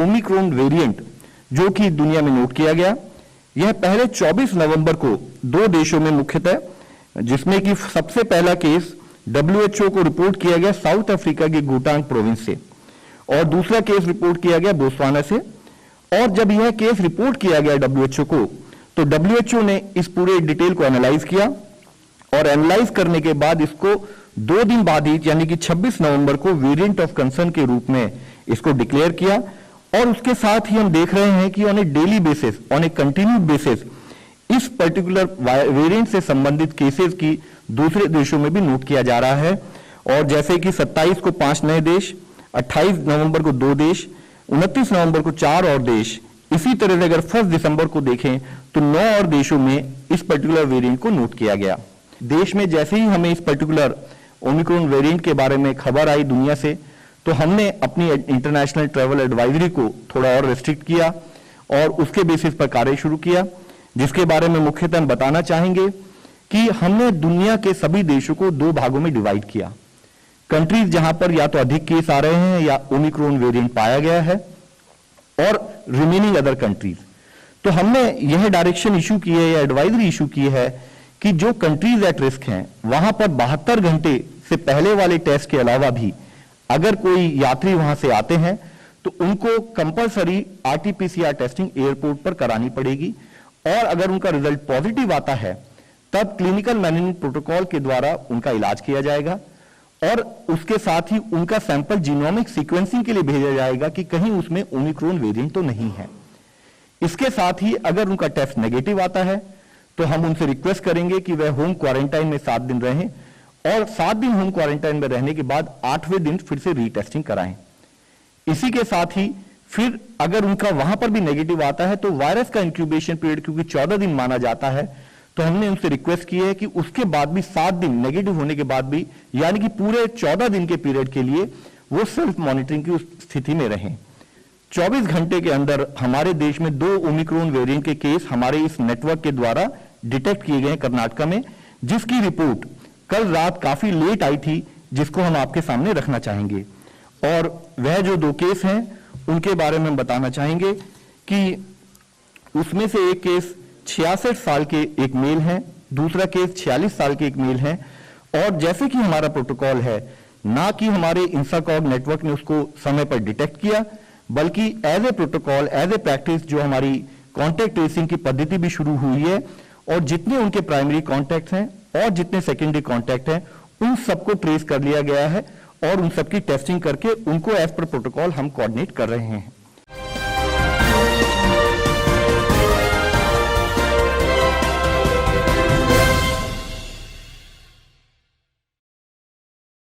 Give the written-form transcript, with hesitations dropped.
Omicron variant जो कि दुनिया में नोट किया गया, यह पहले 24 नवंबर को 2 देशों में मुख्यतः, जिसमें कि सबसे पहला केस WHO को रिपोर्ट किया गया साउथ अफ्रीका के गोटांग प्रोविंस से और दूसरा केस रिपोर्ट किया गया बोत्सवाना से। और जब यह केस रिपोर्ट किया गया WHO को, तो WHO ने इस पूरे डिटेल को एनालाइज किया और एनालाइज करने के बाद इसको 2 दिन बाद ही यानी कि 26 नवंबर को वेरिएंट ऑफ कंसर्न के रूप में इसको डिक्लेयर किया। और उसके साथ ही हम देख रहे हैं कि on A daily basis, on A continued basis इस पर्टिकुलर वेरिएंट से संबंधित केसेस की दूसरे देशों में भी नोट किया जा रहा है। और जैसे कि 27 को 5 नए देश, 28 नवंबर को 2 देश, 29 नवंबर को 4 और देश, इसी तरह से अगर 1 दिसंबर को देखें तो 9 और देशों में इस पर्टिकुलर वेरिएंट को नोट किया गया। देश में जैसे ही हमें इस पर्टिकुलर ओमिक्रॉन वेरिएंट के बारे में खबर आई दुनिया से, तो हमने अपनी इंटरनेशनल ट्रैवल एडवाइजरी को थोड़ा और रेस्ट्रिक्ट किया और उसके बेसिस पर कार्य शुरू किया, जिसके बारे में मुख्यतः हम बताना चाहेंगे कि हमने दुनिया के सभी देशों को 2 भागों में डिवाइड किया। कंट्रीज जहां पर या तो अधिक केस आ रहे हैं या ओमिक्रॉन वेरिएंट पाया गया है, और रिमेनिंग अदर कंट्रीज। तो हमने यह डायरेक्शन इशू की है या एडवाइजरी इशू की है कि जो कंट्रीज एट रिस्क हैं वहां पर 72 घंटे से पहले वाले टेस्ट के अलावा भी अगर कोई यात्री वहां से आते हैं तो उनको कंपलसरी RT-PCR टेस्टिंग एयरपोर्ट पर करानी पड़ेगी। और अगर उनका रिजल्ट पॉजिटिव आता है तब क्लिनिकल मैनेजमेंट प्रोटोकॉल के द्वारा उनका इलाज किया जाएगा और उसके साथ ही उनका सैंपल जीनोमिक सीक्वेंसिंग के लिए भेजा जाएगा कि कहीं उसमें ओमिक्रॉन वेरिएंट तो नहीं है। इसके साथ ही अगर उनका टेस्ट नेगेटिव आता है तो हम उनसे रिक्वेस्ट करेंगे कि वह होम क्वारंटाइन में 7 दिन रहें और 7 दिन होम क्वारंटाइन में रहने के बाद 8वें दिन फिर से रीटेस्टिंग कराएं। इसी के साथ ही फिर अगर उनका वहां पर भी नेगेटिव आता है तो वायरस का इंक्यूबेशन पीरियड क्योंकि 14 दिन माना जाता है, तो हमने उनसे रिक्वेस्ट की है कि उसके बाद भी 7 दिन नेगेटिव होने के बाद भी यानी कि पूरे 14 दिन के पीरियड के लिए वो सेल्फ मॉनिटरिंग की स्थिति में रहें। 24 घंटे के अंदर हमारे देश में 2 ओमिक्रॉन वेरिएंट के केस हमारे इस नेटवर्क के द्वारा डिटेक्ट किए गए कर्नाटका में, जिसकी रिपोर्ट कल रात काफी लेट आई थी, जिसको हम आपके सामने रखना चाहेंगे। और वह जो 2 केस हैं उनके बारे में हम बताना चाहेंगे कि उसमें से एक केस 66 साल के एक मेल है, दूसरा केस 46 साल के एक मेल है। और जैसे कि हमारा प्रोटोकॉल है, ना कि हमारे इंसाकॉग नेटवर्क ने उसको समय पर डिटेक्ट किया, बल्कि as a protocol, as a practice जो हमारी कॉन्टैक्ट ट्रेसिंग की पद्धति भी शुरू हुई है और जितने उनके प्राइमरी कॉन्टैक्ट हैं और जितने सेकेंडरी कॉन्टैक्ट हैं उन सबको ट्रेस कर लिया गया है और उन सबकी टेस्टिंग करके उनको एज पर प्रोटोकॉल हम कोऑर्डिनेट कर रहे हैं।